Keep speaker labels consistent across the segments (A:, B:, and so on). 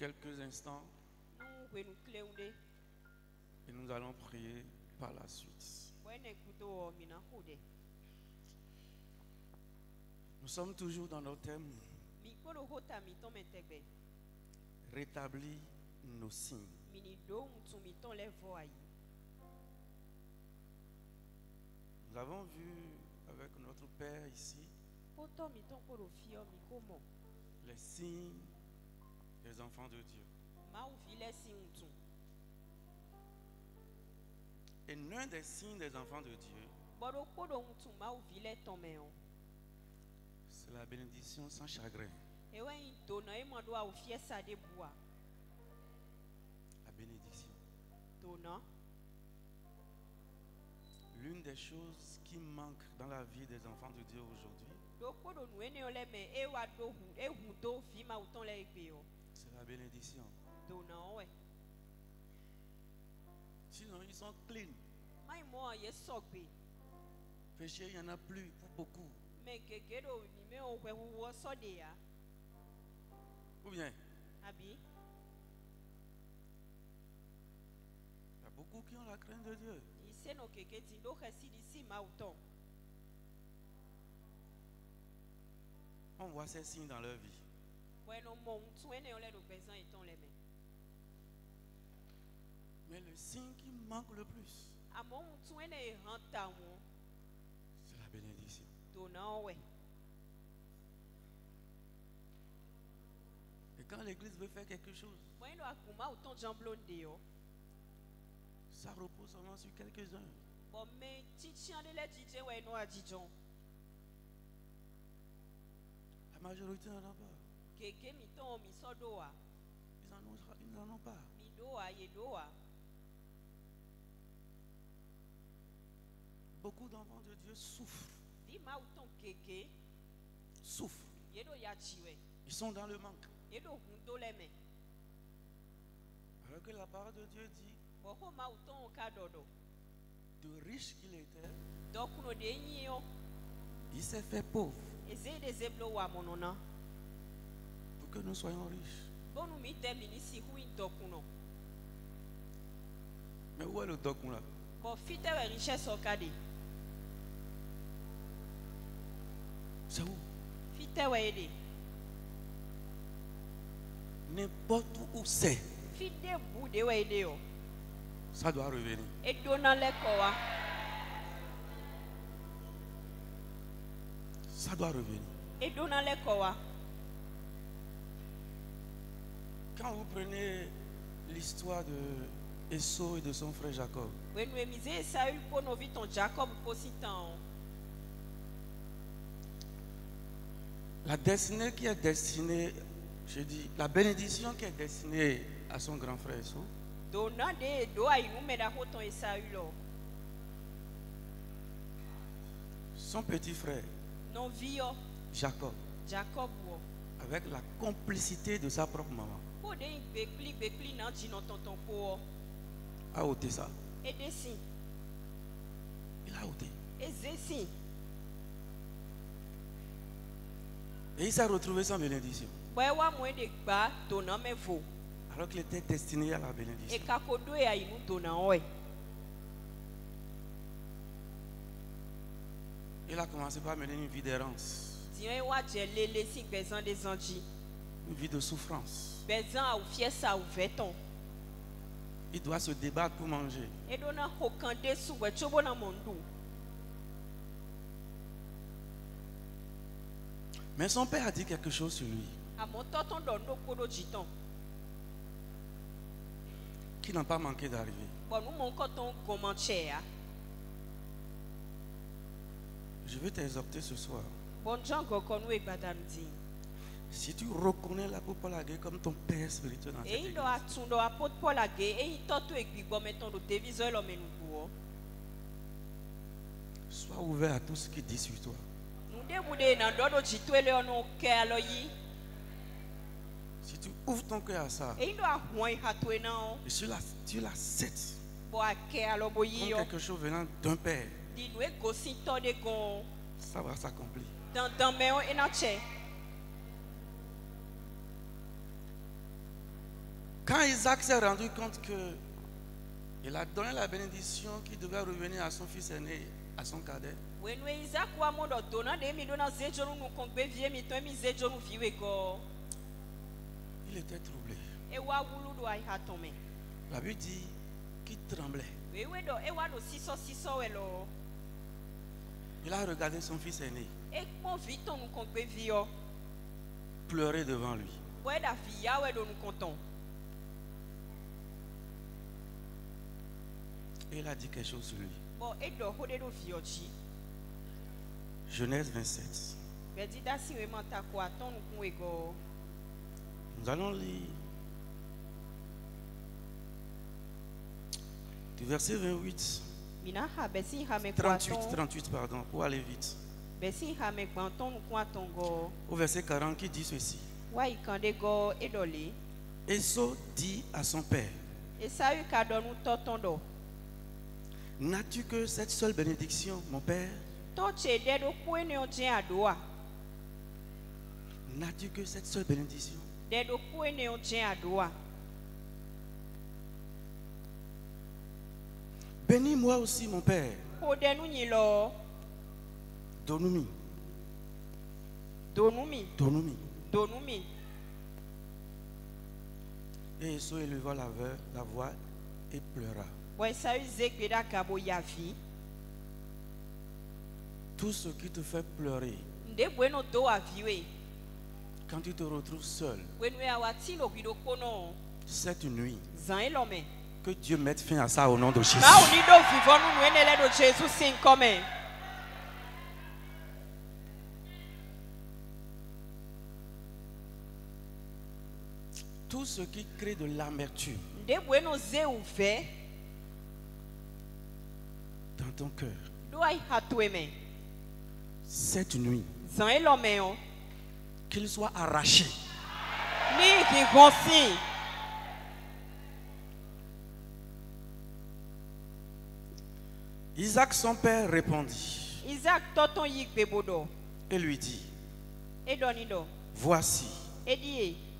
A: quelques instants et nous allons prier par la suite. Nous sommes toujours dans nos thèmes. Rétablir nos signes. Nous avons vu avec notre Père ici les signes des enfants de Dieu. Et l'un des signes des enfants de Dieu, c'est la bénédiction sans chagrin. La bénédiction. L'une des choses qui manque dans la vie des enfants de Dieu aujourd'hui, c'est la bénédiction. Sinon, ils sont clean. Péché, il n'y en a plus pour beaucoup. Ou bien, il y a beaucoup qui ont la crainte de Dieu. On voit ces signes dans leur vie. Mais le signe qui manque le plus, c'est la bénédiction. Et quand l'église veut faire quelque chose, ça repose seulement sur quelques-uns. La majorité n'en a pas. Ils n'en ont pas. Beaucoup d'enfants de Dieu souffrent. Souffrent. Ils sont dans le manque. Alors que la parole de Dieu dit, de riche qu'il était, il s'est fait pauvre pour que nous soyons riches. Mais où est le doc là? C'est où? N'importe où c'est, ça doit revenir. Ça doit revenir. Quand vous prenez l'histoire de Esau et de son frère Jacob, la destinée qui est destinée, je dis, la bénédiction qui est destinée à son grand frère Esau, son petit frère Jacob, avec la complicité de sa propre maman, a ôté ça. Il a ôté. Et il s'est retrouvé sans bénédiction. Alors qu'il était destiné à la bénédiction. Il a commencé par mener une vie d'errance. Une vie de souffrance. Il doit se débattre pour manger. Mais son père a dit quelque chose sur lui qui n'a pas manqué d'arriver. Je veux t'exhorter ce soir. Si tu reconnais l'apôtre Paul Hagué comme ton père spirituel dans cette église, sois ouvert à tout ce qu'il dit sur toi. Si tu ouvres ton cœur à ça, et tu l'acceptes comme quelque chose venant d'un père, ça va s'accomplir. Quand Isaac s'est rendu compte que il a donné la bénédiction qui devait revenir à son fils aîné, à son cadet, il était troublé. La Bible dit qu'il tremblait. Il a regardé son fils aîné pleurer devant lui. Et il a dit quelque chose sur lui. Genèse 27. Nous allons lire du verset 28. 38 pardon, pour aller vite. Au verset 40 qui dit ceci. Esau dit à son père: n'as-tu que cette seule bénédiction, mon père? N'as-tu que cette seule bénédiction? Bénis-moi aussi, mon père. Donumi. Et Esau éleva la voix et pleura. Tout ce qui te fait pleurer, quand tu te retrouves seul, cette nuit, que Dieu mette fin à ça au nom de Jésus. Tout ce qui crée de l'amertume dans ton cœur, cette nuit, qu'il soit arraché. Isaac, son père, répondit et lui dit: voici,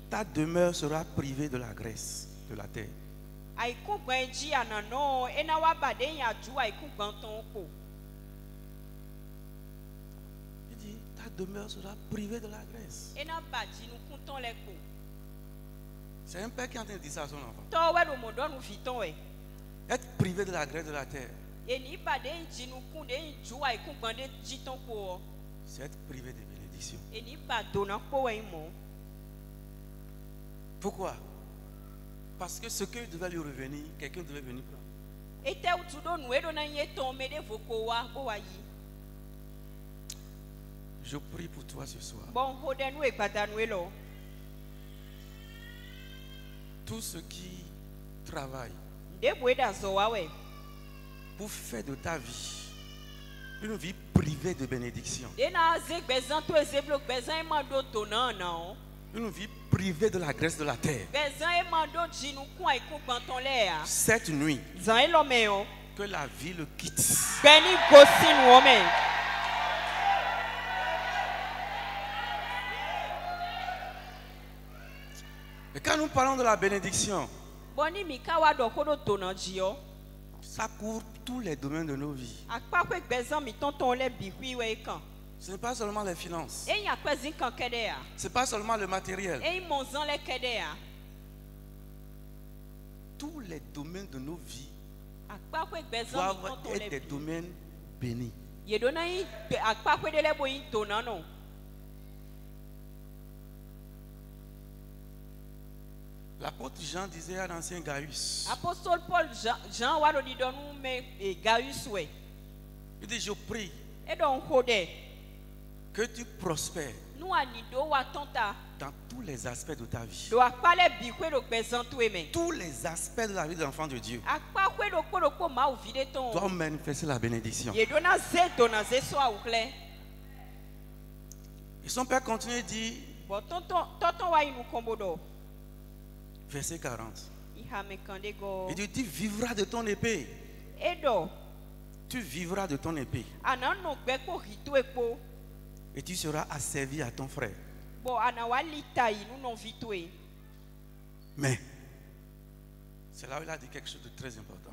A: ta demeure sera privée de la graisse de la terre. Il dit: ta demeure sera privée de la graisse. C'est un père qui est en train de dire ça à son enfant. Être privé de la graisse de la terre, c'est être privé de bénédiction. Pourquoi? Parce que ce qui devait lui revenir, quelqu'un devait venir prendre. Je prie pour toi ce soir. Tous ceux qui travaillent pour faire de ta vie une vie privée de bénédiction, une vie privée de la graisse de la terre, cette nuit, que la vie le quitte. Et quand nous parlons de la bénédiction, ça couvre tous les domaines de nos vies. Ce n'est pas seulement les finances. Ce n'est pas seulement le matériel. Tous les domaines de nos vies doivent être des domaines bénis. L'apôtre Jean disait à l'ancien Gaius, apôtre Paul Jean il dit: je prie que tu prospères dans tous les aspects de ta vie, tous les aspects de la vie de l'enfant de Dieu doivent manifester la bénédiction. Et son père continue et dit, verset 40, il dit: tu vivras de ton épée. Tu vivras de ton épée. Et tu seras asservi à ton frère. Mais C'est là où il a dit quelque chose de très important.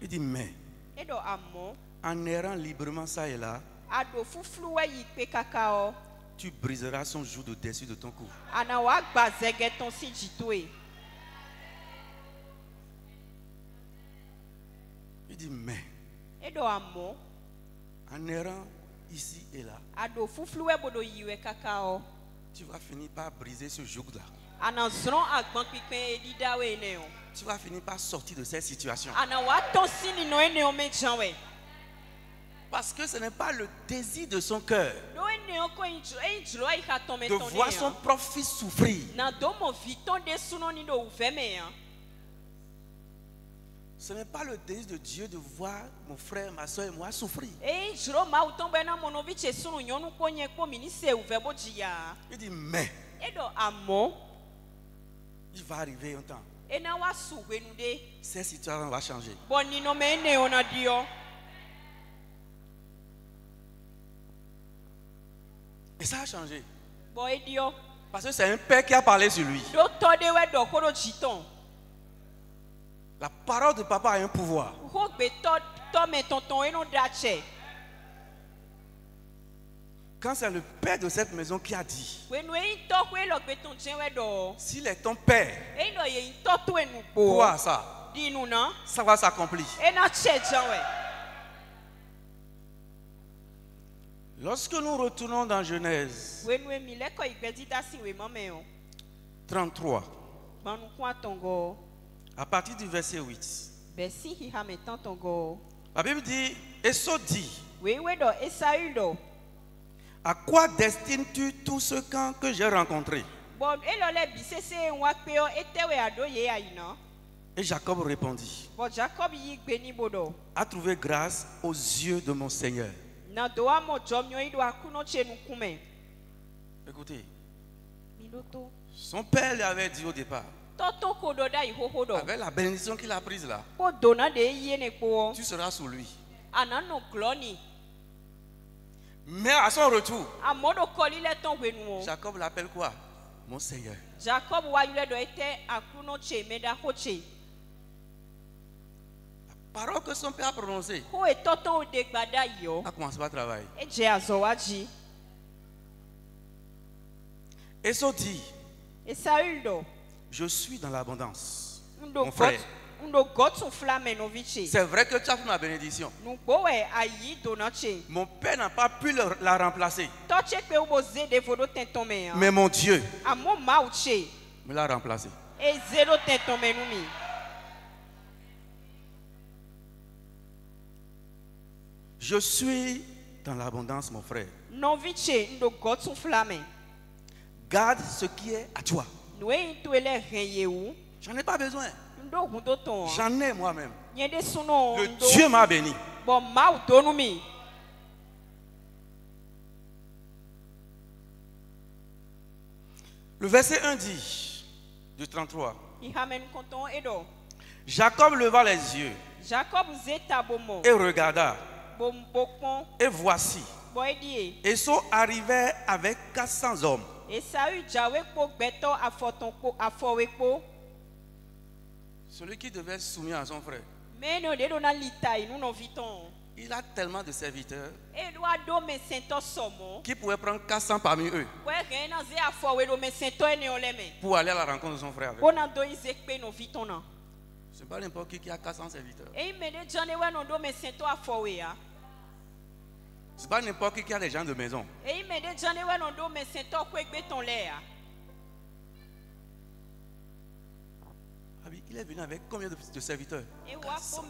A: Il dit mais en errant librement ça et là, tu briseras son joug de dessus de ton cou. Il dit mais en errant ici et là, tu vas finir par briser ce joug-là. Tu vas finir par sortir de cette situation. Parce que ce n'est pas le désir de son cœur de voir son propre fils souffrir. Ce n'est pas le désir de Dieu de voir mon frère, ma soeur et moi souffrir. Il dit mais il va arriver un temps. Cette situation va changer. Et ça a changé. Parce que c'est un père qui a parlé sur lui. La parole de papa a un pouvoir. Quand c'est le père de cette maison qui a dit, s'il est ton père, quoi ça? Ça va s'accomplir. Lorsque nous retournons dans Genèse 33, à partir du verset 8, la Bible dit, Esau dit, à quoi destines-tu tout ce camp que j'ai rencontré? Et Jacob répondit, a trouvé grâce aux yeux de mon Seigneur. Écoutez, son père lui avait dit au départ, avec la bénédiction qu'il a prise là, tu seras sous lui. Mais à son retour, Jacob l'appelle quoi? Mon Seigneur. La parole que son père a prononcée a commencé par travailler. Esau dit, je suis dans l'abondance, mon frère. C'est vrai que tu as fait ma bénédiction. Mon père n'a pas pu la remplacer. Mais mon Dieu me l'a remplacé. Je suis dans l'abondance, mon frère. Garde ce qui est à toi. J'en ai pas besoin. J'en ai moi-même. Le Dieu m'a béni. Le verset 1 dit, du 33. Jacob leva les yeux et regarda. Et voici, Esau arrivait avec 400 hommes. Celui qui devait être soumis à son frère. Il a tellement de serviteurs qui pouvaient prendre 400 parmi eux pour aller à la rencontre de son frère. Ce n'est pas n'importe qui a 400 serviteurs. Ce n'est pas n'importe qui a des gens de maison. Il est venu avec combien de serviteurs? 400.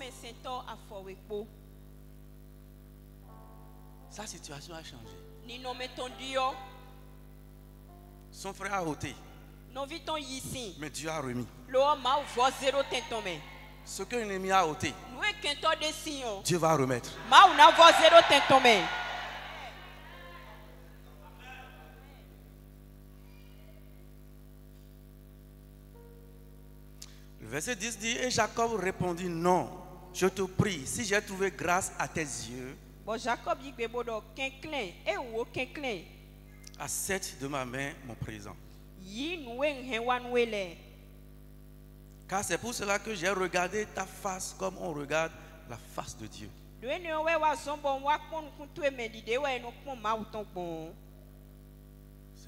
A: Sa situation a changé. Son frère a ôté. Mais Dieu a remis. Ce que l'ennemi a ôté, Dieu va remettre. Le verset 10 dit, et Jacob répondit, non, je te prie, si j'ai trouvé grâce à tes yeux, accepte de ma main mon présent. Car c'est pour cela que j'ai regardé ta face comme on regarde la face de Dieu. C'est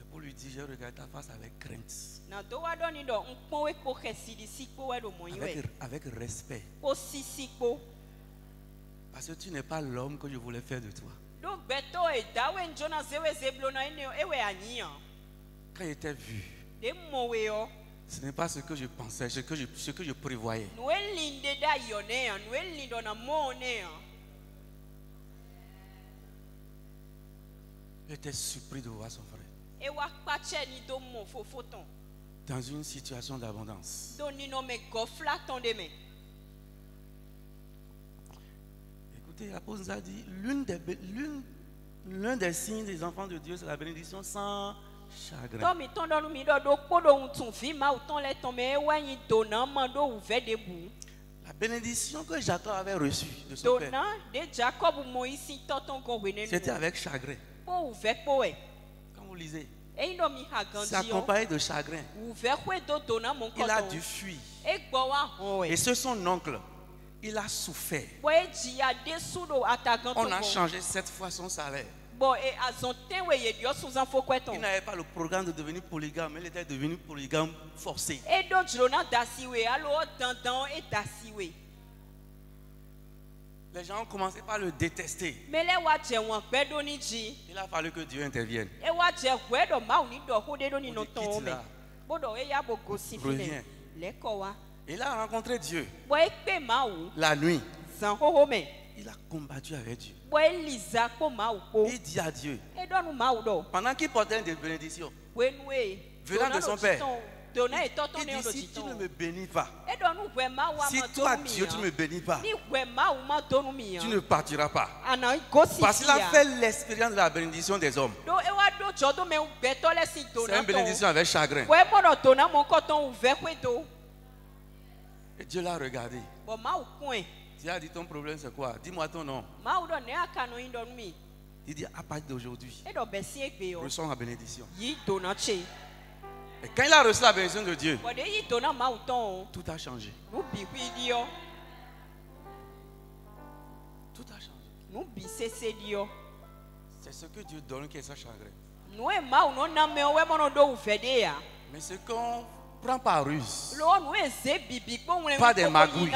A: pour lui dire, j'ai regardé ta face avec crainte. Avec respect. Parce que tu n'es pas l'homme que je voulais faire de toi. Quand il était vu, ce n'est pas ce que je pensais, ce que je prévoyais. J'étais surpris de voir son frère dans une situation d'abondance. Écoutez, l'apôtre nous a dit, l'un des signes des enfants de Dieu, c'est la bénédiction sans chagrin. La bénédiction que Jacob avait reçue de son père, c'était avec chagrin. Quand vous lisez, c'est accompagné de chagrin. Il a dû fuir. Et c'est son oncle. Il a souffert. On a changé 7 fois son salaire. Il n'avait pas le programme de devenir polygame, mais il était devenu polygame forcé. Les gens ont commencé par le détester. Il a fallu que Dieu intervienne. Reviens. Il a rencontré Dieu la nuit. Il a combattu avec Dieu. Il dit à Dieu, pendant qu'il portait une bénédiction venant de son père, il dit, si tu ne me bénis pas, si toi Dieu tu ne me bénis pas, tu ne partiras pas. Parce qu'il a fait l'expérience de la bénédiction des hommes. C'est une bénédiction avec chagrin. Et Dieu l'a regardé. Dieu a dit, ton problème c'est quoi? Dis-moi ton nom. Il dit, à partir d'aujourd'hui, reçois ma bénédiction. Et quand il a reçu la bénédiction de Dieu, tout a changé. Tout a changé. C'est ce que Dieu donne qui est sans chagrin. Mais ce qu'on prend par ruse, pas des magouilles,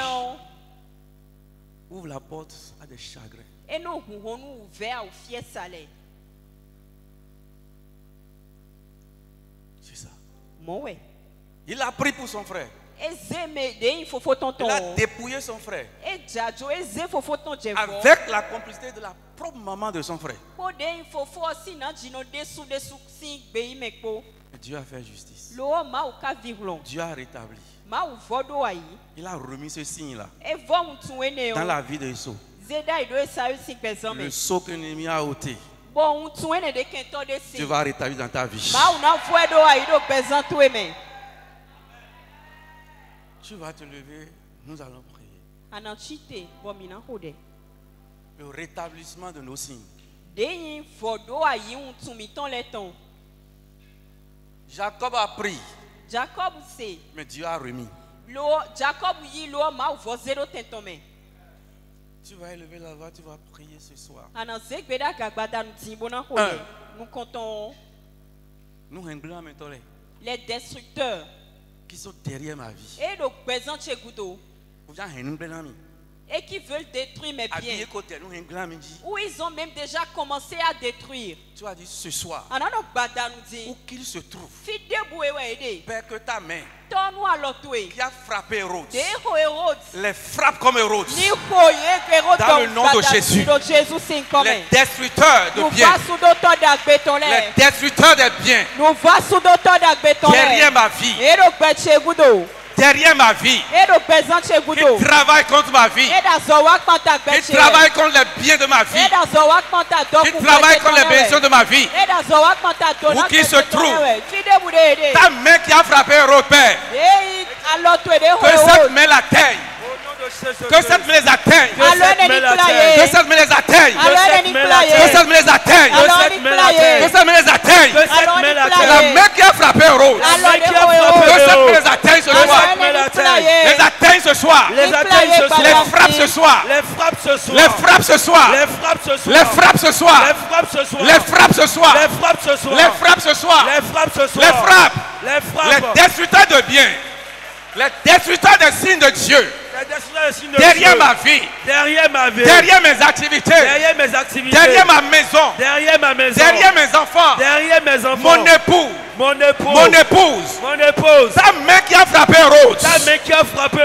A: ouvre la porte à des chagrins. C'est ça. Il a pris pour son frère. Il a dépouillé son frère avec la complicité de la propre maman de son frère. Dieu a fait justice. Dieu a rétabli. Il a remis ce signe-là dans la vie de Esau. Le sceau que l'ennemi a ôté, tu vas rétablir dans ta vie. Tu vas te lever, nous allons prier. Le rétablissement de nos signes. Jacob a pris, mais Dieu a remis. Tu vas élever la voix, tu vas prier ce soir.
B: Les destructeurs
A: qui sont derrière ma vie
B: et qui veulent détruire mes biens, où ils ont même déjà commencé à détruire.
A: Tu as dit ce soir, où qu'il se trouve, Père, que ta main qui a frappé Hérode les frappe comme Hérode dans le nom de Jésus. Les destructeurs de biens, les destructeurs des biens derrière ma vie, derrière ma vie, qui travaille contre ma vie, qui travaille contre les biens de ma vie, qui travaille contre les bénédictions de ma vie, où qu'il se trouve, ta main qui a frappé Hérode, Père, que cette main l'atteigne. Que cette main les atteigne. Que cette main les atteigne. Que cette main les atteigne. Que cette main les atteigne. La main qui a frappé Hérode, que me les atteigne ce soir. Les atteigne ce soir. Les frappe ce soir. Les frappe ce soir. Les frappe ce soir. Les frappe ce soir. Les frappe ce soir. Les frappe ce soir. Les frappe. Les destructeurs de biens. Les destructeurs des signes de Dieu. Derrière ma vie, derrière mes activités, derrière ma maison, derrière mes enfants, mon époux, mon épouse, ta main qui a frappé Rhodes,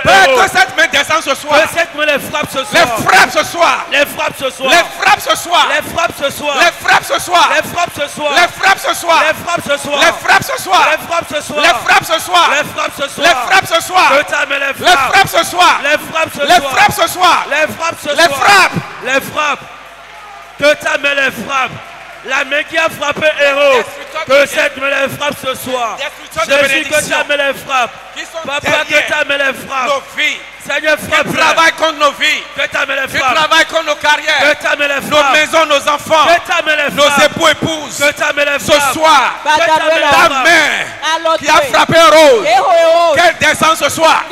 A: Père, que cette main descende ce soir, les frappe ce soir, les frappe ce soir, les frappe ce soir, les frappe ce soir, les frappe ce soir, les frappe ce soir, les frappe ce soir, les frappe ce soir, les frappe ce soir, les frappe ce soir, les frappe ce soir, les frappe ce soir, les frappe ce soir, les frappe ce soir, les frappe ce soir, les frappe ce soir, les frappe ce soir, les frappe, les frappe, que ta main les frappe. La main qui a frappé Hérode, que cette main les frappe ce soir. Jésus, que ta main les frappe. Papa, que ta main les frappe. Seigneur, frappe. Que travaille contre nos vies. Que ta main les frappe. Que travaille contre nos carrières. Que ta main les frappe. Nos maisons, nos enfants. Que ta main les frappe. Nos époux, épouses. Que ta main les frappe. Ce soir, ta main qui a frappé Hérode, qu'elle descende ce soir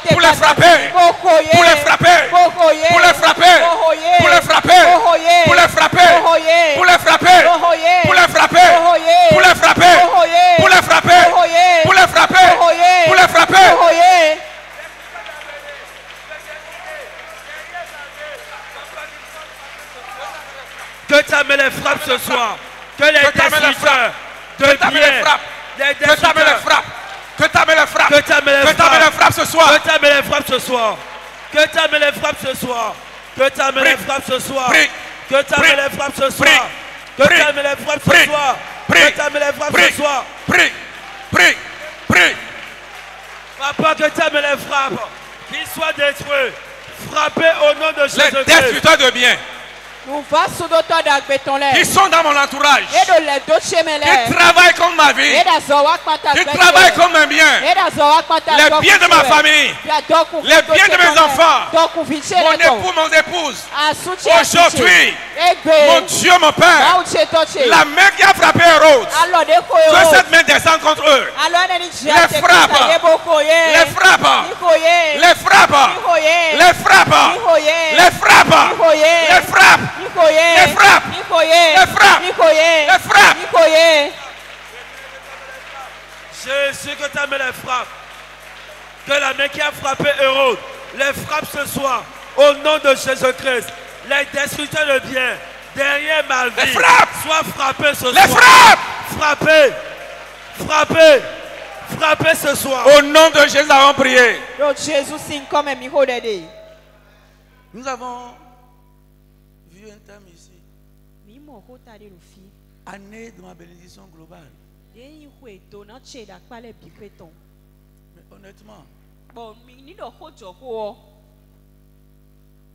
A: pour les frapper. Pour les frapper. Pour les frapper. Pour les frapper. Pour les frapper. Pour les frapper. Pour les frapper, pour les frapper, pour les frapper, pour les frapper, pour les frapper. Que ta main les frappe ce soir. Que les destructeurs de biens, que ta main les frappe. Que ta main les frappe. Que ta main les frappe ce soir. Que ta main les frappe ce soir. Que ta main les frappe ce soir. Que ta main les frappe ce soir. Que ta main les frappe ce soir. Que ta main les frappe ce soir. Que ta main les frappe ce soir. Prie. Papa, que ta main les frappe. Qu'ils soient détruits. Frappés au nom de Jésus. Les destructeurs de biens. Qui sont dans mon entourage, qui travaillent comme ma vie, qui travaillent comme mes biens, les biens de ma famille, les biens de mes enfants, mon époux, mon épouse. Aujourd'hui, mon Dieu, mon Père, la main qui a frappé Hérode, que cette main descende contre eux, les frappe, les frappe, les frappe, les frappe, les frappe, les frappe. Les frappe, les frappe, les frappe. Jésus, que ta main les frappe. Que la main qui a frappé Hérode les frappe ce soir. Au nom de Jésus-Christ. Les destructeurs de biens derrière ma vie soient frappés ce soir. Les frappe. Frappez. Frappez. Frappez ce soir. Au nom de Jésus, nous avons prié. Nous avons un thème ici. Année de ma bénédiction globale. Mais honnêtement,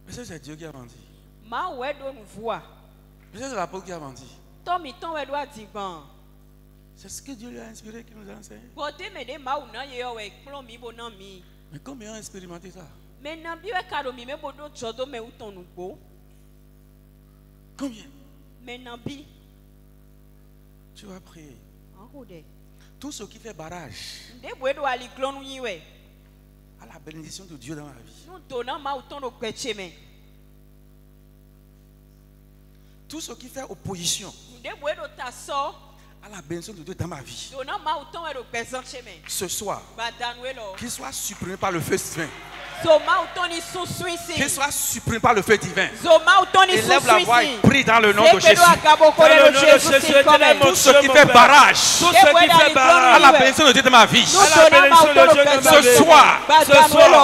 A: est-ce que c'est Dieu qui a menti? Est-ce que c'est l'apôtre qui a menti? C'est ce que Dieu lui a inspiré qui nous a enseigné. Mais combien ont expérimenté ça? Combien? Tu vas prier. Tout ce qui fait barrage à la bénédiction de Dieu dans ma vie. Tout ce qui fait opposition à la bénédiction de Dieu dans ma vie. Ce soir, qu'il soit supprimé par le feu divin. Qu'il soit supprimé par le feu divin. Élève la voix et prie dans le nom de Jésus. Tout ce qui fait barrage à la bénédiction de Dieu dans ma vie. Ce soir,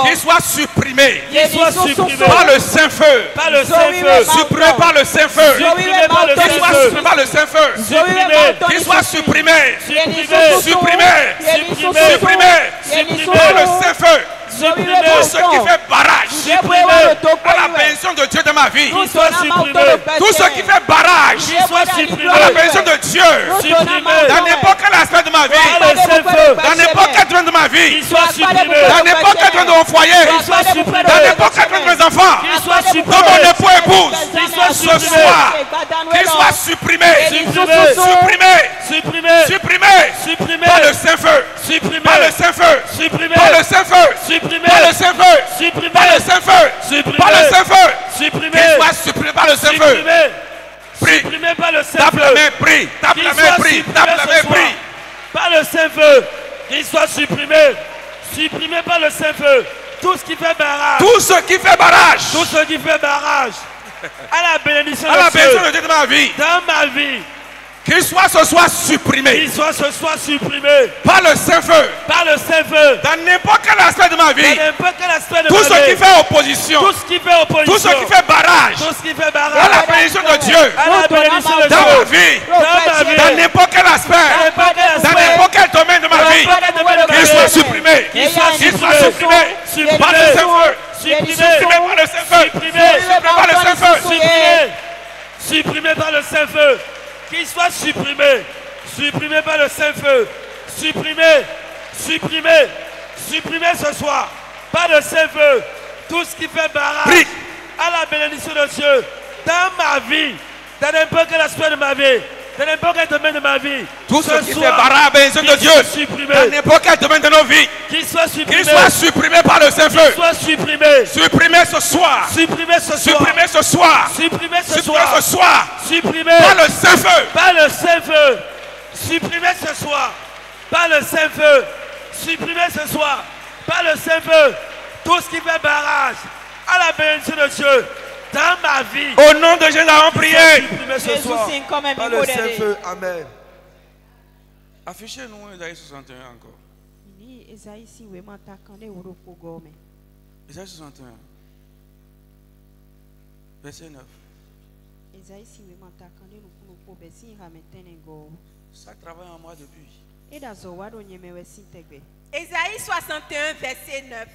A: qu'il soit supprimé par le Saint-Feu. Supprimé par le Saint-Feu. Qu'il soit supprimé par le Saint-Feu. Qu'il soit supprimé. Supprimé par le Saint-Feu. Tout ce qui fait barrage à la bénédiction de Dieu dans ma vie. Tout ce qui fait barrage à la bénédiction de Dieu dans n'importe quel aspect de ma vie, dans n'importe quel domaine de ma vie, dans n'importe quel domaine de mon foyer, dans n'importe quel domaine de mes enfants, de mon époux épouse, ce soir, qu'ils soient supprimés, supprimés par le Saint-Feu, par le Saint-Feu, par le Saint-Feu, par le Saint-Feu, par le Saint-Feu, par le Saint-Feu, qu'ils soient supprimés par le Saint-Feu. Prie, tape la main, prie, tape la main, prie, tape la main, prie.
C: Par le Saint-Feu, qu'ils soient supprimés par le Saint-Feu. Tout ce qui fait barrage.
A: Tout ce qui fait barrage.
C: Tout ce qui fait barrage. À la bénédiction
A: de Dieu de ma vie.
C: Dans ma vie.
A: Qu'il soit ce soir supprimé.
C: Qu'il soit ce soir supprimé.
A: Par le Saint-Feu.
C: Par le Saint-Feu.
A: Dans n'importe quel aspect de ma vie.
C: Dans n'importe quel aspect de
A: tout
C: ma vie.
A: ce qui fait opposition.
C: Tout ce qui fait opposition.
A: Tout ce qui fait barrage.
C: Tout ce qui fait barrage.
A: À la bénédiction de Dieu.
C: À la bénédiction de Dieu.
A: Dans ma vie. Dans n'importe quel aspect. Dans n'importe quel domaine de ma vie. Qu'il soit supprimé. Qu'il soit supprimé. Par le Saint-Feu. Supprimé par le Saint-Feu.
C: Supprimé par le Saint-Feu. Qu'il soit supprimé par le Saint-Feu, supprimé ce soir par le Saint-Feu, tout ce qui fait barrage à la bénédiction de Dieu dans ma vie, dans n'importe quel aspect de ma vie, dans n'importe quel domaine de ma vie.
A: Tout ce qui fait barrage à la bénédiction de Dieu dans n'importe quel domaine de nos vies,
C: qu'il soit
A: supprimé par le Saint-Feu.
C: Supprimé
A: ce soir. Supprimé ce
C: Supprimé
A: par le Saint-Feu.
C: Supprimé ce soir par le Saint-Feu. Supprimé ce soir par le Saint-Feu. Tout ce qui fait barrage à la bénédiction de Dieu dans ma vie.
A: Au nom de Jésus, nous avons prié.
C: Supprimé ce soir par le Saint-Feu. Amen.
A: Affichez-nous Ésaïe 61 encore. Ésaïe 61. Verset 9. Ça travaille en moi depuis.
B: Ésaïe 61, verset 9.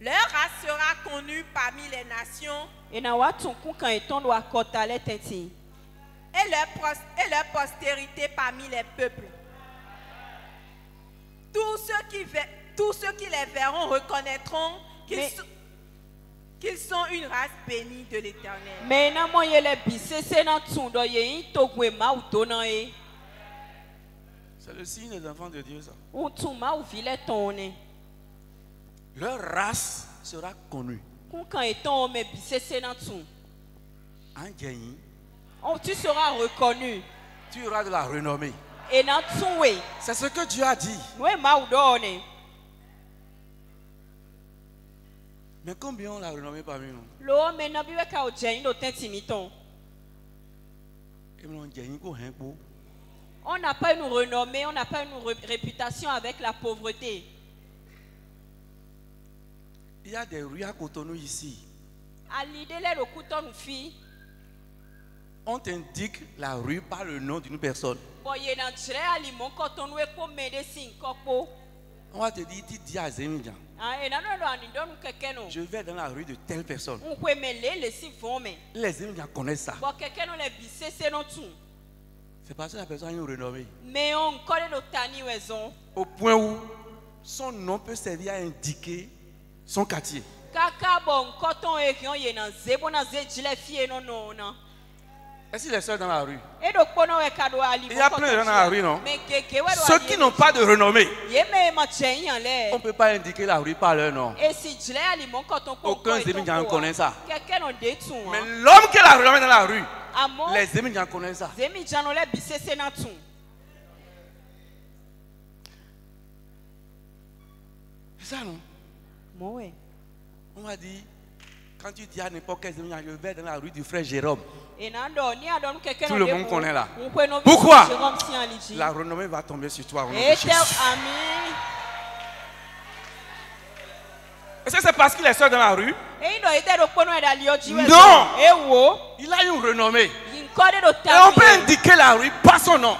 B: Leur race sera connue parmi les nations. Et leur postérité parmi les peuples. Tous ceux qui les verront reconnaîtront qu'ils sont une race bénie de l'Éternel.
A: C'est le signe des enfants de Dieu, ça. Leur race sera connue.
B: Tu seras reconnu.
A: Tu auras de la renommée. C'est ce que Dieu a dit. Mais combien on l'a renommé parmi nous?
B: On n'a pas une renommée, on n'a pas une réputation avec la pauvreté.
A: Il y a des rues à Cotonou ici. On t'indique la rue par le nom d'une personne. On va te dire, tu dis à Zémidian, je vais dans la rue de telle personne. Les Zémidians connaissent ça. C'est parce que la personne a une renommée. Au point où son nom peut servir à indiquer son quartier. Est-ce qu'il est seul dans la rue? Il y a plein de gens dans la rue, non? Ceux qui n'ont pas de renommée, on ne peut pas indiquer la rue par leur nom. Aucun Zémidian connaît ça. Mais l'homme qui a la renommée dans la rue, les Zémidians connaissent ça. C'est ça, non? On m'a dit, quand tu dis à n'importe quel Zémidian, je vais dans la rue du frère Jérôme. Tout le monde connaît là. Pourquoi? La renommée va tomber sur toi. Est-ce que c'est parce qu'il est seul dans la rue? Non. Il a une renommée. Et on peut indiquer la rue par son nom.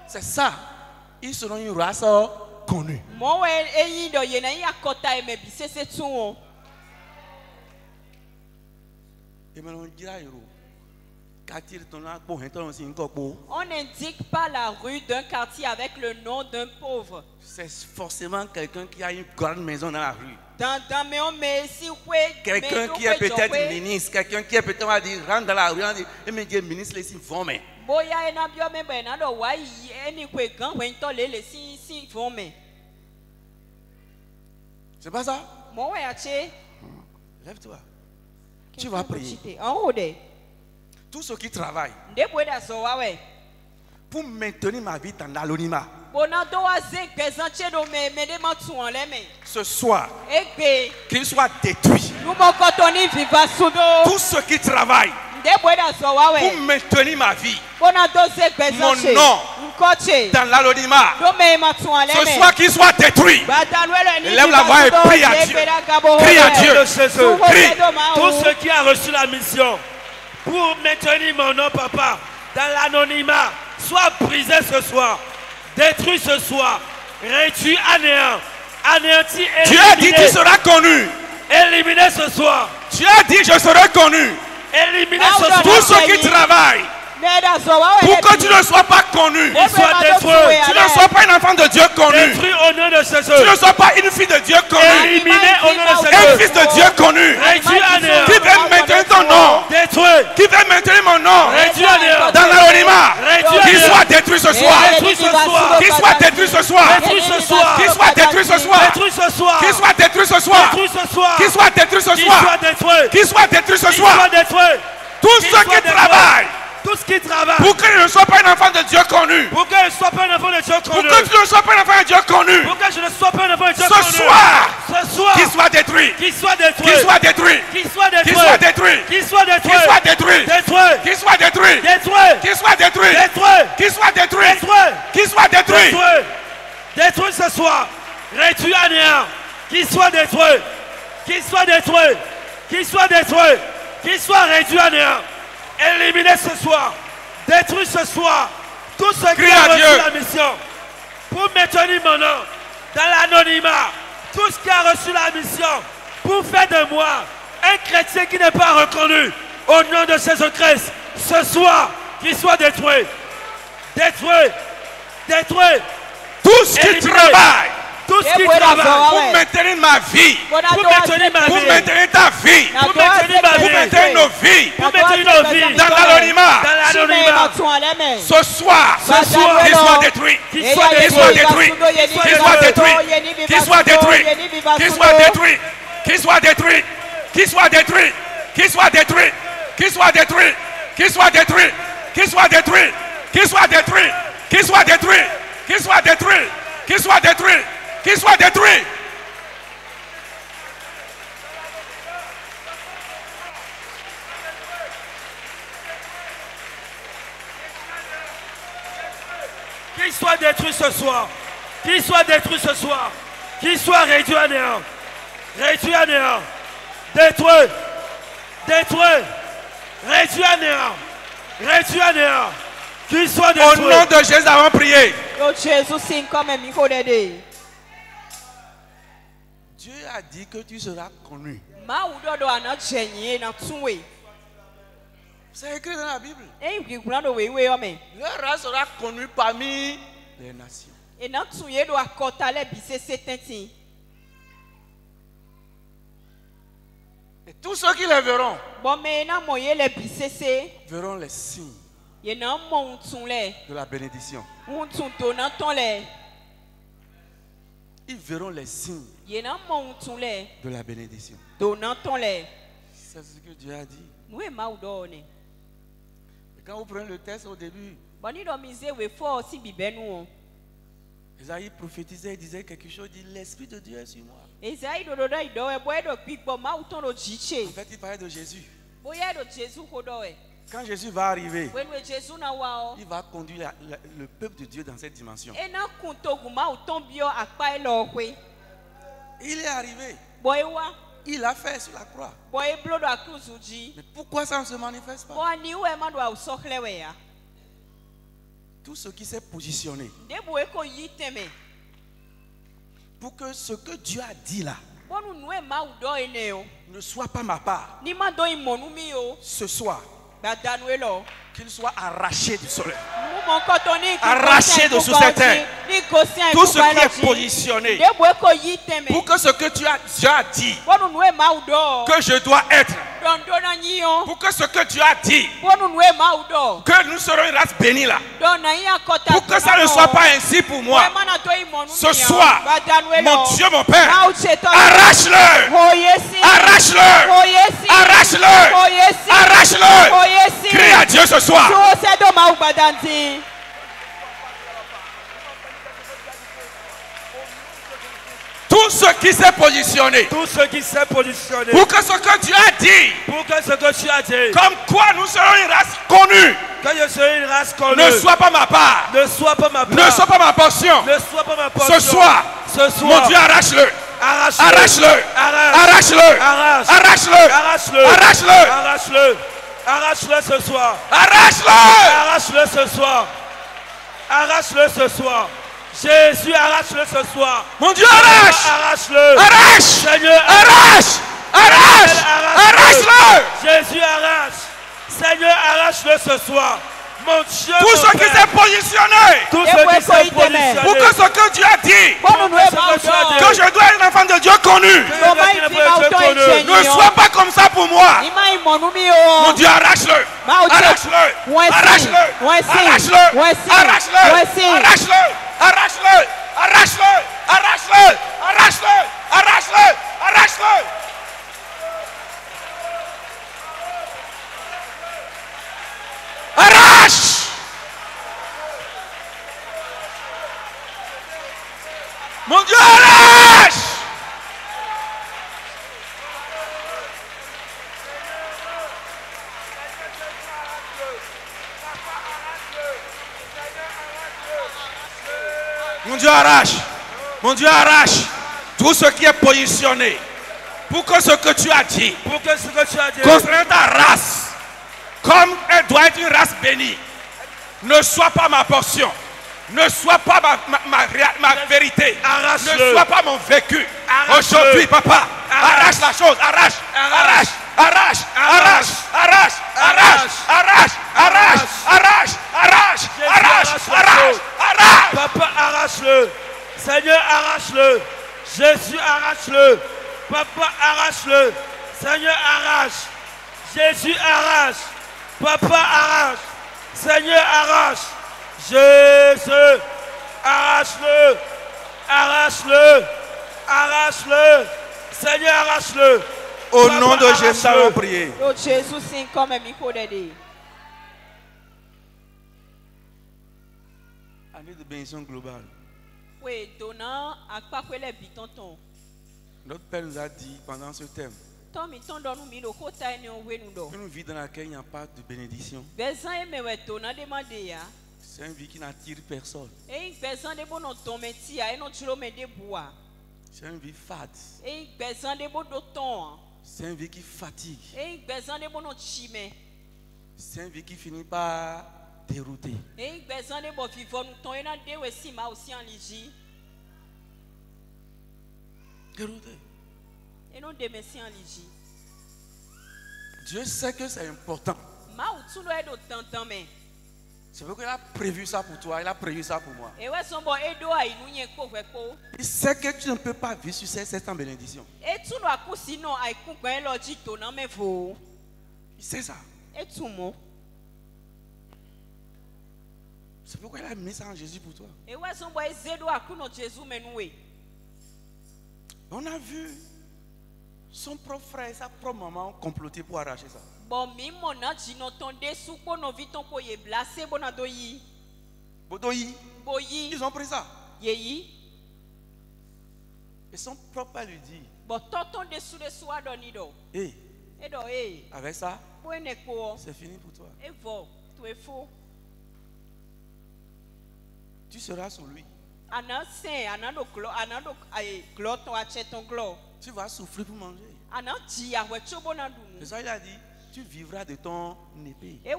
A: C'est ça. Ils seront une race connue. Et maintenant, on dira,
B: On n'indique pas la rue d'un quartier avec le nom d'un pauvre.
A: C'est forcément quelqu'un qui a une grande maison dans la rue.
B: Quelqu'un
A: qui est peut-être ministre, quelqu'un qui est peut-être, on va dire, rentre dans la rue, on dit, et me dit, ministre, les informer. C'est pas ça? Lève-toi. Tu vas prier. Tous ceux qui travaillent pour maintenir ma vie dans l'anonymat. Ce soir, qu'ils soient détruits. Tous ceux qui travaillent pour maintenir ma vie, mon nom dans l'anonymat, ce soir qu'ils soient détruits. Lève la voix et prie à Dieu. Crie à Dieu. Crie.
C: Tout ce qui a reçu la mission pour maintenir mon nom, papa, dans l'anonymat, soit brisé ce soir, détruit ce soir, réduit à néant, anéanti, éliminé.
A: Dieu a dit tu seras connu.
C: Éliminé ce soir.
A: Dieu a dit je serai connu.
C: Éliminé ce soir.
A: Tous ceux qui travaillent pour que tu ne sois pas connu,
C: ils soient détruits.
A: Tu ne sois pas un enfant de Dieu connu.
C: Détruit au nom de Jésus.
A: Tu ne sois pas une fille de Dieu connue.
C: Éliminé au nom de Jésus.
A: Un fils de Dieu connu.
C: Réduit à néant.
A: Qui veut maintenir ton nom.
C: Détruit.
A: Qui veut maintenir mon nom.
C: Réduit à néant.
A: Dans l'anonymat.
C: Qu'il
A: soit détruit ce soir.
C: Détruit ce soir.
A: Qu'il soit détruit ce soir.
C: Détruit ce soir.
A: Qu'il soit détruit ce soir.
C: Détruit ce soir.
A: Qu'il soit détruit ce soir.
C: Détruit ce soir.
A: Qu'il soit détruit ce soir. Qu'il soit détruit ce soir. Tous ceux qui travaillent.
C: Tout ce qui travaille.
A: Pour que je ne sois pas un enfant de Dieu connu.
C: Pour que je ne sois pas un enfant de Dieu connu.
A: Pour que tu ne sois pas un enfant de Dieu connu.
C: Pour que je ne sois pas un enfant de Dieu connu.
A: Ce soir. Qu'il soit détruit.
C: Qu'il soit détruit.
A: Qu'il soit détruit.
C: Qu'il soit détruit.
A: Qu'il soit détruit.
C: Qu'il soit détruit.
A: Qu'il soit détruit.
C: Détruit.
A: Qu'il soit détruit.
C: Détruit.
A: Qu'il soit détruit.
C: Détruit.
A: Qu'il soit détruit.
C: Détruit.
A: Qu'il soit détruit.
C: Détruit ce soir. Réduit à néant. Qu'il soit détruit. Qu'il soit détruit. Qu'il soit détruit. Qu'il soit réduit à néant. Éliminé ce soir. Détruis ce soir tout ce qui a reçu la mission pour maintenir mon nom dans l'anonymat. Tout ce qui a reçu la mission pour faire de moi un chrétien qui n'est pas reconnu au nom de Jésus-Christ. Ce soir, qu'il soit détruit. Détruit. Détruit.
A: Tout ce qui travaille.
C: Tout ce qui travaille
A: pour maintenir ma vie,
C: pour maintenir ma vie,
A: pour maintenir ta vie,
C: pour maintenir ma vie,
A: pour maintenir nos vies,
C: pour maintenir nos vies,
A: dans l'anonymat. Ce soir, qu'il soit détruit, qu'il soit détruit, qu'il soit détruit, qu'il soit détruit, qu'il soit détruit, qu'il soit détruit, qu'il soit détruit, qu'il soit détruit, qu'il soit détruit, qu'il soit détruit, qu'il soit détruit, qu'il soit détruit, qu'il soit détruit, qu'il soit détruit, qu'il soit détruit. Qu'il soit détruit.
C: Qu'il soit détruit ce soir. Qu'il soit détruit ce soir. Qu'il soit réduit à néant. Réduit à néant. Détruit. Détruit. Réduit à néant. Réduit à néant. Qu'il soit détruit.
A: Au nom de Jésus, avons prié. Dieu a dit que tu seras connu. C'est écrit dans la Bible. Le reste sera connu parmi les nations. Et tous ceux qui les verront verront les signes de la bénédiction. Ils verront les signes de la bénédiction. C'est ce que Dieu a dit. Et quand vous prenez le texte au début, Isaïe prophétisait, il disait quelque chose, il dit l'Esprit de Dieu est sur moi. En fait, il parlait de Jésus. Quand Jésus va arriver, il va conduire le peuple de Dieu dans cette dimension. Il est arrivé. Il a fait sur la croix. Mais pourquoi ça ne se manifeste pas? Tout ce qui s'est positionné pour que ce que Dieu a dit là ne soit pas ma part. Ce soir, qu'il soit arraché du soleil, arraché de sous cette terre, tout ce qui est positionné pour que ce que tu as déjà dit que je dois être, pour que ce que tu as dit que nous serons une race bénie là, pour que ça ne soit pas ainsi pour moi, ce soir, mon Dieu, mon Père, arrache-le, arrache-le, arrache-le, arrache-le. Crie à Dieu ce soir. Tout ce qui s'est positionné,
C: tout ce qui s'est positionné,
A: pour que ce que tu as dit,
C: pour que ce que tu as dit,
A: comme quoi nous serons une race connue,
C: que je serai une race connue,
A: ne soit pas ma part,
C: ne soit pas ma part,
A: ne soit pas ma portion,
C: ne soit pas ma portion.
A: Ce soir, mon Dieu, arrache-le, arrache-le, arrache-le, arrache-le, arrache-le, arrache-le,
C: arrache-le, arrache-le ce soir,
A: arrache-le,
C: arrache-le ce soir, arrache-le ce soir. Jésus, arrache-le ce soir.
A: Mon Dieu, arrache,
C: arrache-le,
A: arrache,
C: Seigneur,
A: arrache, arrache, arrache-le.
C: Jésus, arrache, Seigneur, arrache-le ce soir. Mon Dieu,
A: tout ce qui s'est positionné,
C: tout ce qui s'est positionné,
A: pour que ce que Dieu a dit, que je dois être un enfant de Dieu connu, ne soit pas comme ça pour moi. Mon Dieu, arrache-le, arrache-le, arrache-le, arrache-le, arrache-le, arrache-le, arrache-le, arrache-le, arrache-le, arrache-le, arrache-le, arrache-le. Arrache! Mon Dieu, arrache! Mon Dieu, arrache! Mon Dieu, arrache! Tout ce qui est positionné pour que ce que tu as dit, concernant ta race, comme elle doit être une race bénie, ne soit pas ma portion, ne soit pas ma vérité, ne soit pas mon vécu. Aujourd'hui, papa, arrache la chose, arrache, arrache, arrache, arrache, arrache, arrache, arrache, arrache, arrache, arrache, arrache, arrache, arrache.
C: Papa, arrache-le. Seigneur, arrache-le. Jésus, arrache-le. Papa, arrache-le. Seigneur, arrache. Jésus, arrache. Papa, arrache. Seigneur, arrache. Jésus, arrache-le. Arrache-le. Arrache-le. Seigneur, arrache-le.
A: Au nom de Jésus, allons prier. Année de bénédiction globale. Notre Père nous a dit pendant ce thème une vie dans laquelle il n'y a pas de bénédiction. C'est une vie qui n'attire personne. C'est une vie fade. C'est une vie qui fatigue. C'est une vie qui finit par dérouter. Dérouter. Dieu sait que c'est important. C'est pourquoi il a prévu ça pour toi, il a prévu ça pour moi. Il sait que tu ne peux pas vivre sur ces 700 bénédictions. Il sait ça. C'est pourquoi il a mis ça en Jésus pour toi. On a vu son propre frère et sa propre maman ont comploté pour arracher ça. Ils ont pris ça. Et son propre père lui dit, hey, avec ça, c'est fini pour toi. Tu seras sur lui. Tu vas souffrir pour manger. C'est ça il a dit, tu vivras de ton épée. Mais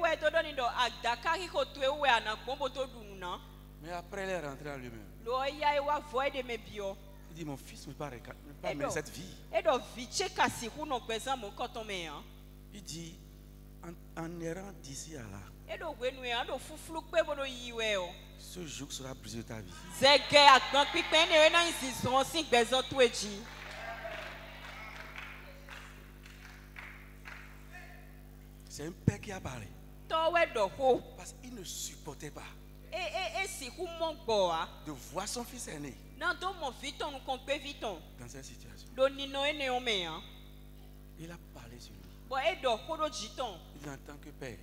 A: après il est rentré en lui-même. Il dit, mon fils ne peut pas mener cette vie. Il dit, En errant d'ici à là, ce joug sera brisé de ta vie. C'est un père qui a parlé. Parce qu'il ne supportait pas de voir son fils aîné dans cette situation. Il a parlé sur lui. Il dit en tant que père,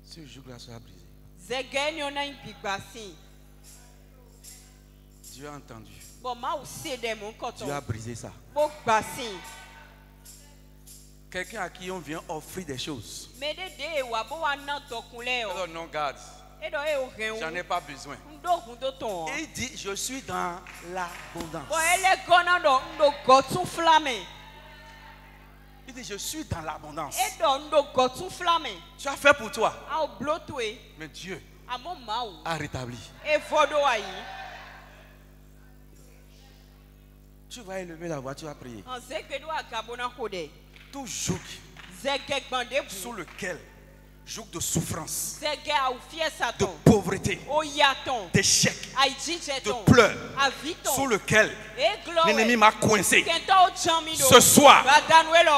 A: ce jour-là sera brisé. Dieu a entendu. Dieu a brisé ça. Quelqu'un à qui on vient offrir des choses. Alors non, garde. J'en ai pas besoin. Et il dit, je suis dans l'abondance. Il dit, je suis dans l'abondance. Tu as fait pour toi. Mais Dieu a rétabli. Tu vas élever la voix, tu vas prier. Tout joug sous lequel joug de souffrance, de pauvreté, d'échec, de pleurs, sous lequel l'ennemi m'a coincé. Ce soir,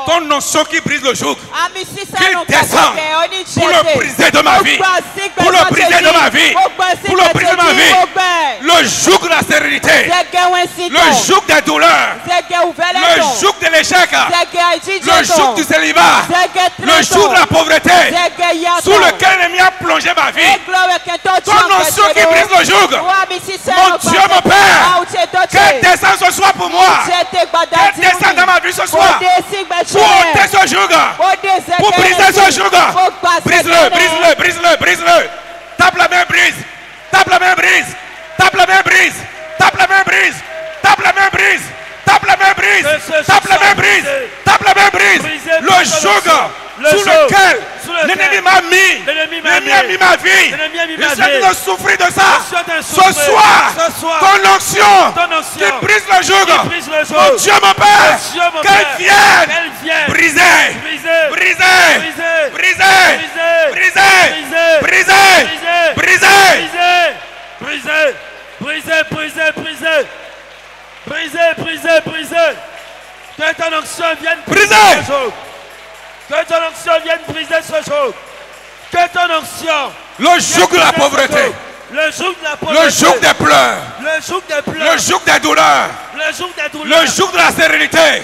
A: ton onction qui brise le joug, qu'il descend pour le briser de ma vie, pour le briser de ma vie, pour le briser de ma vie. Le joug de la sérénité, le joug des douleurs, le joug de l'échec, le joug du célibat, le joug de la pauvreté, sous lequel l'ennemi a plongé ma vie. Ton onction qui brise le joug, mon Dieu, mon Père, qu'elle descende ce soir pour moi, qu'elle descende dans ma vie ce soir, pour ôter ce joug, pour briser ce joug. Brise-le, brise-le, brise-le, brise-le. Tape la main, brise. Tape la main, brise. Tape la main, brise. Tape la main, brise. Tape la main, brise. Tape la main, brise. Tape la main, brise. Tape la main, brise. Le joug sous lequel l'ennemi m'a mis, l'ennemi a mis ma vie. Je suis en train de souffrir de ça. Ce soir, ton onction qui brise le joug, mon Dieu, mon Père, qu'elle vienne briser, briser, briser, briser, briser, briser,
C: briser, briser, briser, briser, briser, briser, briser. Que ton onction vienne briser ce joug. Que ton onction vienne briser ce joug. Que ton onction.
A: Le joug de la pauvreté.
C: Le joug de la pauvreté.
A: Le joug des pleurs.
C: Le joug des pleurs.
A: Le joug des douleurs.
C: Le joug des douleurs.
A: Le joug de la sérénité.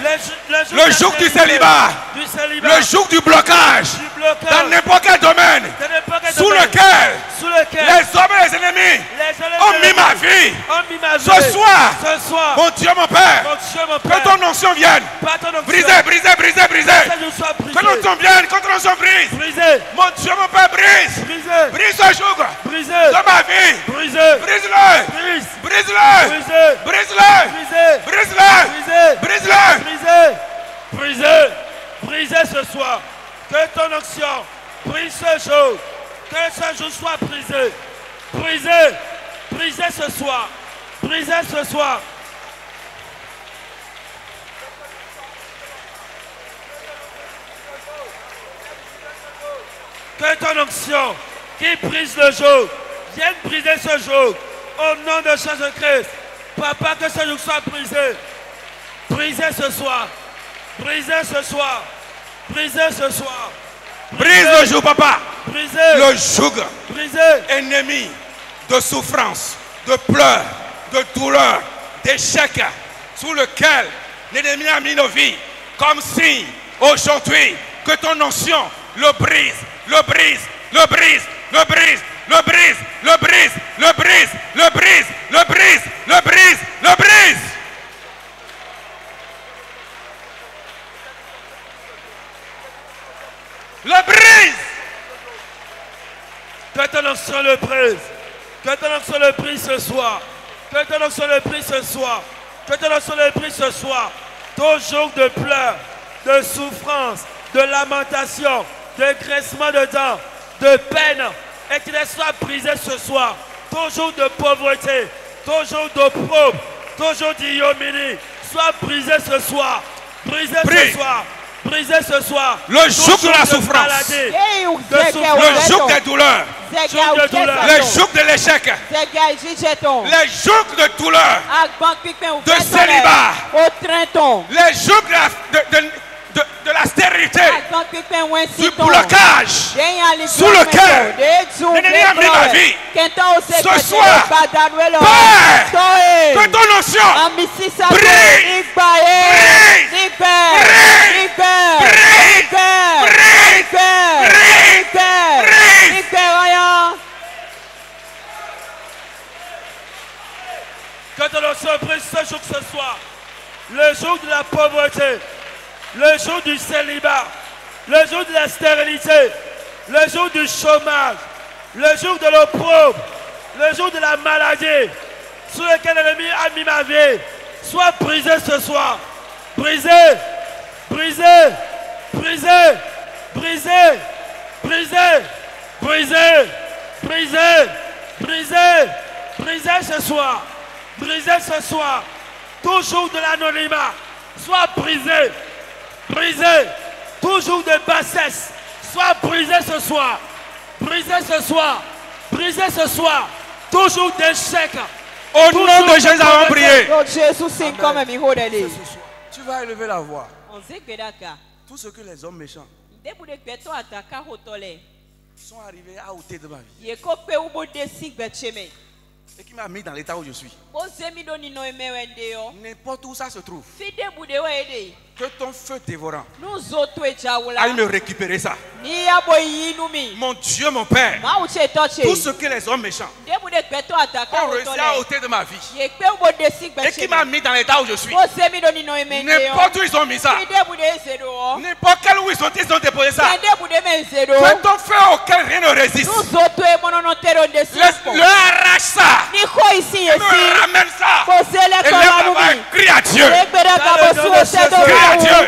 A: Le joug du célibat. Le joug du blocage. Dans n'importe quel domaine. Sous lequel les hommes et les ennemis ont mis ma vie. Ce soir, mon Dieu, mon Père, que ton onction vienne. Briser, briser, briser, briser. Que ton onction vienne, que ton onction brise. Mon Dieu, mon Père, brise. Brise ce joug de ma vie. Brise-le. Brise-le. Brise-le. Brise-le. Brise-le. Brise-le.
C: Brise-le. Brise ce soir. Que ton onction brise ce jour. Que ce jour soit brisé. Brisé. Brisé ce soir. Brisé ce soir. Que ton onction qui brise le jour vienne briser ce jour. Au nom de Jésus-Christ. Papa, que ce jour soit brisé. Brisé ce soir. Brisé ce soir. Brisé ce soir.
A: Brise le joug, papa.
C: Brisé.
A: Le joug.
C: Brisé.
A: Ennemi de souffrance, de pleurs, de douleur, d'échec, sous lequel l'ennemi a mis nos vies. Comme signe aujourd'hui que ton onction le brise, le brise, le brise, le brise, le brise, le brise, le brise, le brise, le brise, le brise, le brise. Le brise.
C: Que ton onction le brise. Que ton onction le brise ce soir. Que ton onction le brise ce soir. Que ton onction le brise ce soir. Ton jour de pleurs, de souffrance, de lamentation, de graissement de dents, de peine, et qu'il soit brisé ce soir. Ton jour de pauvreté, ton jour d'opprobre, ton jour d'ignominie, soit brisé ce soir. Brisé ce soir. Brisez ce soir.
A: Le joug de la souffrance. Le joug des douleurs. Le joug de l'échec. Les jougs de douleur. De célibat. Les jougs de la stérilité. Du blocage. Sous lequel l'ennemi a mis ma vie. Ce soir, Père, que ton onction brille.
C: Que ton onction brise ce jour ce soir. Le jour de la pauvreté. Le jour du célibat, le jour de la stérilité, le jour du chômage, le jour de l'opprobre, le jour de la maladie, sur lequel l'ennemi a mis ma vie, soit brisé ce soir. Brisé, brisé, brisé, brisé, brisé, brisé, brisé, brisé, brisé ce soir. Brisé ce soir. Toujours de l'anonymat, soit brisé. Brisé, toujours de bassesse, soit brisé ce soir, brisé ce soir, brisé ce soir, toujours d'échec.
A: Au nom de Jésus, avons prié.
D: Tu vas élever la voix. Tout ce que les hommes méchants sont arrivés à ôter de ma vie et qui m'a mis dans l'état où je suis. N'importe où ça se trouve, que ton feu dévorant aille me récupérer ça. Mon Dieu, mon Père, tout ce que les hommes méchants ont réussi à ôter de ma vie et qui m'a mis dans l'état où je suis, n'importe où ils ont mis ça, n'importe quel où ils ont déposé ça, que ton feu auquel rien ne résiste, le arrache ça et me ramène ça et lève-la, crie à Dieu. Crie à Dieu.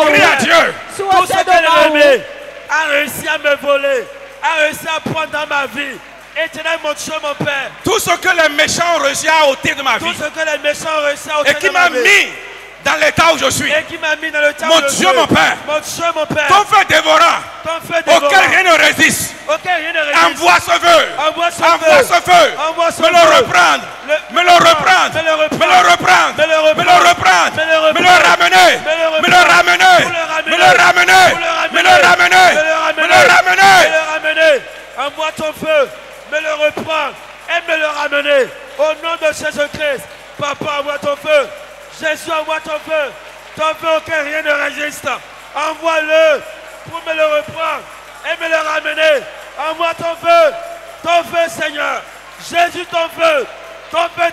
D: Crie à Dieu.
C: Tout ce que l'ennemi a réussi à me voler, a réussi à prendre dans ma vie. Éternel, mon Dieu, mon Père.
A: Tout ce que les méchants ont réussi à ôter de ma vie.
C: Tout ce que les méchants ont réussi à ôter
A: et qui m'a mis dans l'état où je suis.
C: Et qui m'a mis dans l'état
A: mon Dieu, mon Père.
C: Mon Dieu, mon Père.
A: Ton feu dévorant. Auquel rien ne résiste. Envoie ce feu. Envoie ce feu. Me le reprendre. Me le reprendre. Me le reprendre. Me le reprendre. Me le ramener. Me le ramener. Me le ramener. Me le ramener. Me le ramener.
C: Envoie ton feu. Me le reprendre. Et me le ramener. Au nom de Jésus-Christ. Papa, envoie ton feu. Jésus, envoie ton feu. Ton feu auquel rien ne résiste. Envoie-le pour me le reprendre et me le ramener. Envoie ton feu, Seigneur. Jésus, ton feu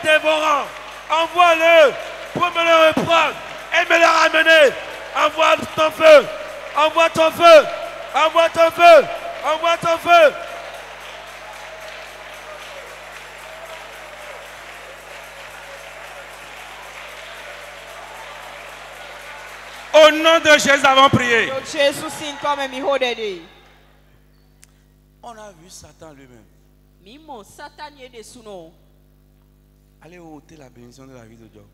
C: dévorant. Envoie-le pour me le reprendre et me le ramener. Envoie ton feu, envoie ton feu, envoie ton feu, envoie ton feu.
A: Au nom de Jésus, avons prié.
D: On a vu Satan lui-même aller ôter la bénédiction de la vie de Job.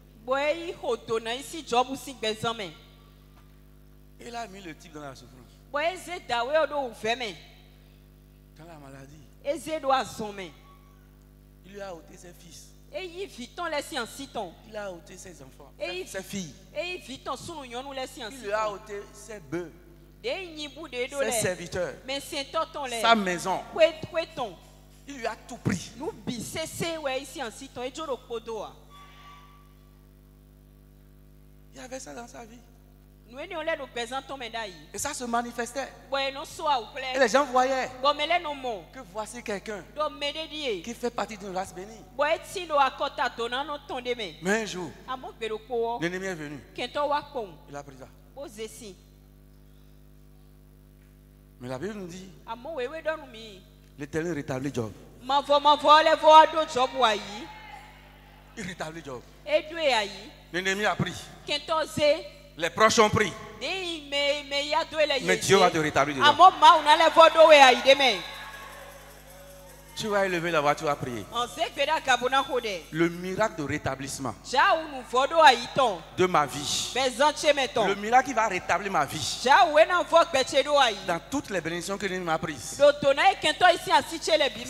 D: Il a mis le type dans la souffrance, dans la maladie. Il lui a ôté ses fils. Il a ôté ses enfants, ses filles. Il lui a ôté ses bœufs, ses serviteurs, sa maison. Il lui a tout pris. Il y avait ça dans sa vie. Et ça se manifestait. Et les gens voyaient que voici quelqu'un qui fait partie d'une race bénie. Mais un jour, l'ennemi est venu. Il a pris ça. Mais la Bible nous dit, l'Éternel rétablit Job. Il rétablit Job. L'ennemi a pris. Les proches ont pris. Mais Dieu va te rétablir dedans. Tu vas élever la voix, tu vas prier. Le miracle de rétablissement de ma vie. Le miracle qui va rétablir ma vie. Dans toutes les bénédictions que l'ennemi m'a prises.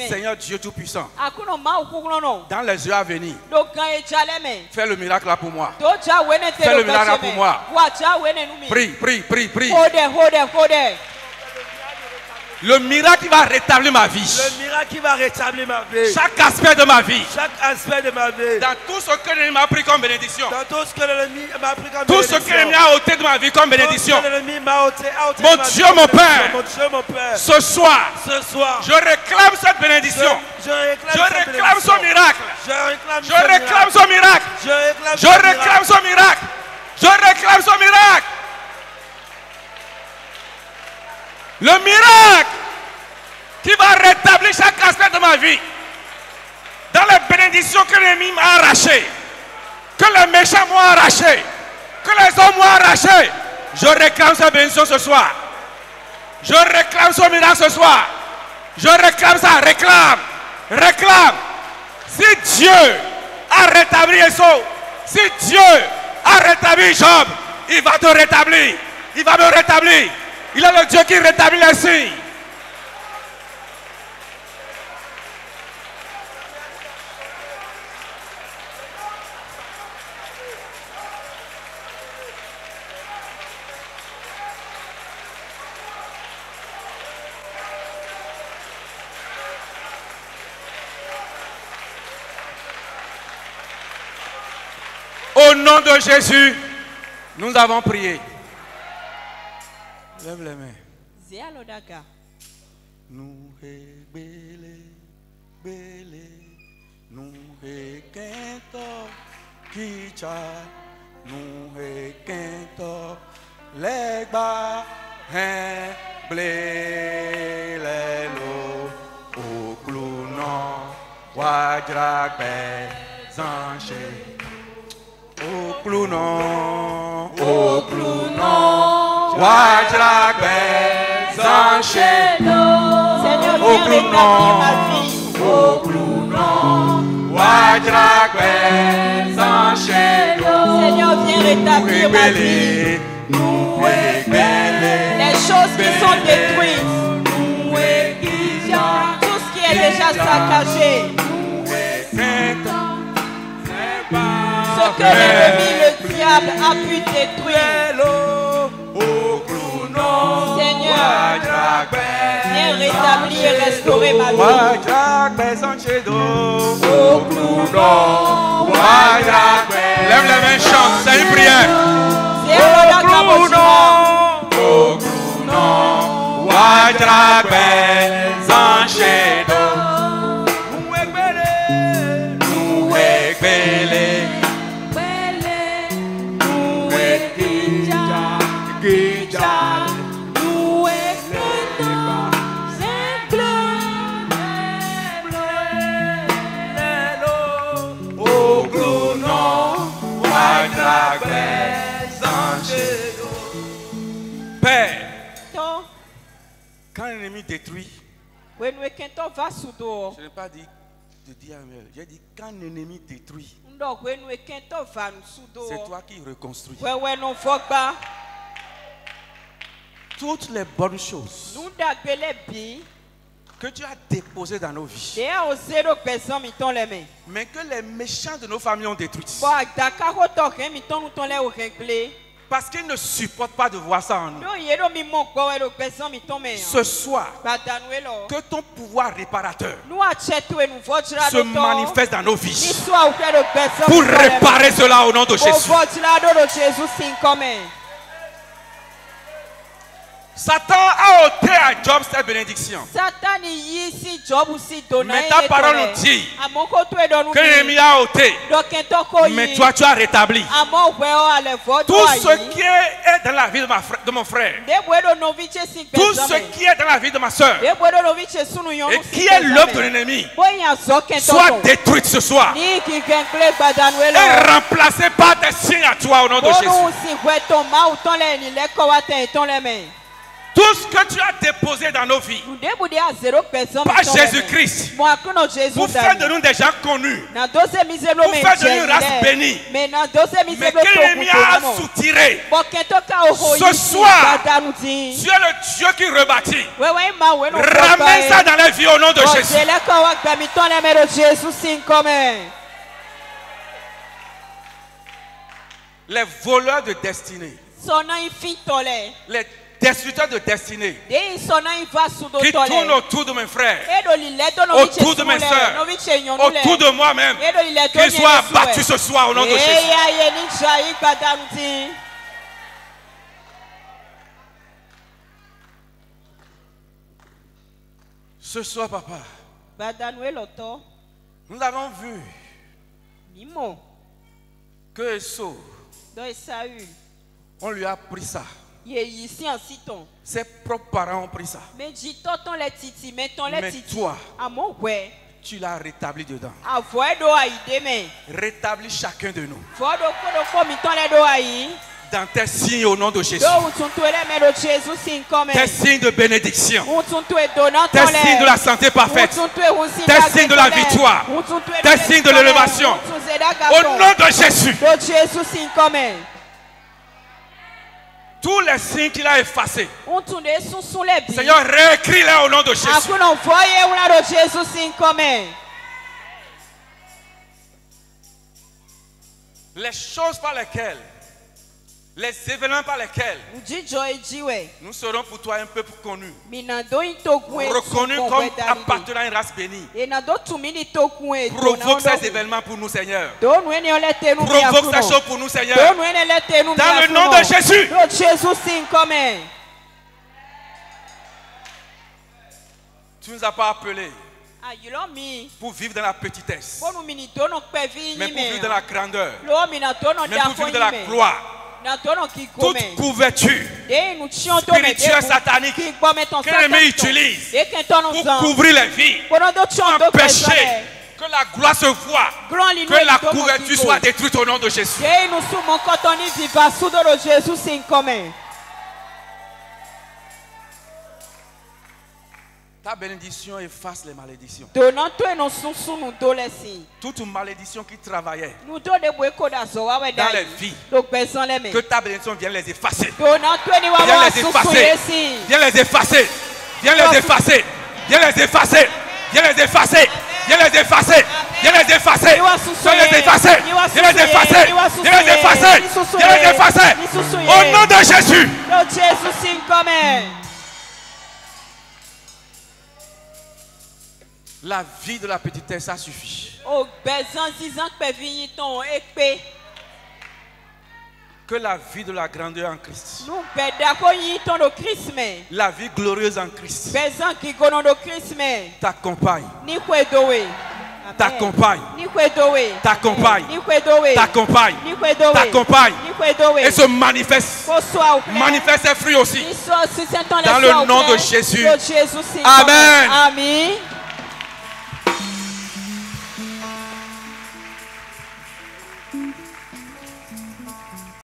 D: Seigneur Dieu Tout-Puissant. Dans les heures à venir. Fais le miracle là pour moi. Fais le miracle là pour moi. Prie, prie, prie, prie. Le miracle qui va rétablir ma vie.
C: Le miracle qui va rétablir ma vie.
D: Chaque aspect de ma vie.
C: Chaque aspect de ma vie.
D: Dans tout ce que l'ennemi m'a pris comme bénédiction.
C: Dans tout ce que l'ennemi m'a pris comme bénédiction.
D: Tout ce que l'ennemi a ôté de ma vie comme bénédiction.
C: Mon
D: Dieu, mon Père. Ce soir. Je réclame cette bénédiction. Je réclame son miracle. Je réclame son miracle. Je réclame son miracle. Je réclame son miracle. Le miracle qui va rétablir chaque aspect de ma vie. Dans les bénédictions que l'ennemi m'a arrachées, que les méchants m'ont arraché, que les hommes m'ont arraché. Je réclame sa bénédiction ce soir. Je réclame son miracle ce soir. Je réclame ça. Réclame. Réclame. Si Dieu a rétabli Esau, si Dieu a rétabli Job, il va te rétablir. Il va me rétablir. Il est le Dieu qui rétablit les signes. Au nom de Jésus, nous avons prié. Lève les mains. Nous bélé, bélé, nous quinto, kicha, nous quinto, les bas, blé, les lots, au clounon, wajrak, zanché, au clounon, au clounon. Wajrak Zanchedo.
B: Seigneur, viens rétablir ma vie.
D: Au clounon. Wajrak Zanchedo.
B: Seigneur, viens rétablir ma vie. Les choses qui sont détruites. Tout ce qui est déjà saccagé. Ce que l'ennemi, le diable, a pu détruire. Seigneur, viens rétablir et restaurer ma vie.
D: Lève les mains, chante, c'est une prière. Père, quand l'ennemi détruit, je n'ai pas dit de dire Amen. J'ai dit quand l'ennemi détruit, c'est toi qui reconstruis. Toutes les bonnes choses que tu as déposées dans nos vies, mais que les méchants de nos familles ont détruites. Parce qu'ils ne supportent pas de voir ça en nous. Ce soir, que ton pouvoir réparateur se manifeste dans nos vies pour réparer cela au nom de Jésus. Satan a ôté à Job cette bénédiction. Mais ta parole nous dit que l'ennemi a ôté. Mais toi tu as rétabli. Tout ce qui est dans la vie de mon frère, tout ce qui est dans la vie de ma soeur, et qui est l'œuvre de l'ennemi, soit détruite ce soir et remplacée par des signes à toi au nom de Jésus. Tout ce que tu as déposé dans nos vies par Jésus-Christ pour faire de nous des gens connus, pour faire de nous une race bénie, mais que l'ennemi a soutiré. Ce soir, tu es le Dieu qui rebâtit. Ramène ça dans la vie au nom de Jésus. Les voleurs de destinée, les destructeurs de destinée qui tournent autour de mes frères, autour de mes soeurs, autour de moi-même, qu'ils soient abattus ce soir au nom de Jésus. Ce soir, papa, nous avons vu que Esau, on lui a pris ça. Ses propres parents ont pris ça. Mais toi, tu l'as rétabli dedans. Rétablis chacun de nous dans tes signes au nom de Jésus. Tes signes de bénédiction, tes signes de la santé parfaite, tes signes de la victoire, tes signes de l'élévation au nom de Jésus. Tous les signes qu'il a effacés, Seigneur, réécris-les au nom de Jésus. Les choses par lesquelles, les événements par lesquels nous serons pour toi un peuple connu, reconnu comme appartenant à une race bénie. Provoque ces événements pour nous, Seigneur. Provoque ces choses pour nous, Seigneur. Dans le nom de Jésus. Tu ne nous as pas appelés pour vivre dans la petituesse, mais pour vivre dans la grandeur, mais pour vivre dans la gloire. Toute couverture spirituelle satanique que l'ennemi utilise pour couvrir les vies, pour empêcher que la gloire se voie, que la couverture soit détruite au nom de Jésus. Ta bénédiction efface les malédictions. Toute malédiction qui travaillait dans les vies, que ta bénédiction vienne les effacer. Viens les effacer. Viens les effacer. Viens les effacer. Viens les effacer. Viens les effacer. Viens les effacer. Viens les effacer. Viens les effacer. Viens les effacer. Viens les effacer. Viens les effacer. Au nom de Jésus. La vie de la petitesse, ça suffit. Que la vie de la grandeur en Christ, la vie glorieuse en Christ, t'accompagne. T'accompagne. T'accompagne. T'accompagne. T'accompagne. Et se manifeste. Manifeste ses fruits aussi. Dans le nom de Jésus. Amen. Amen.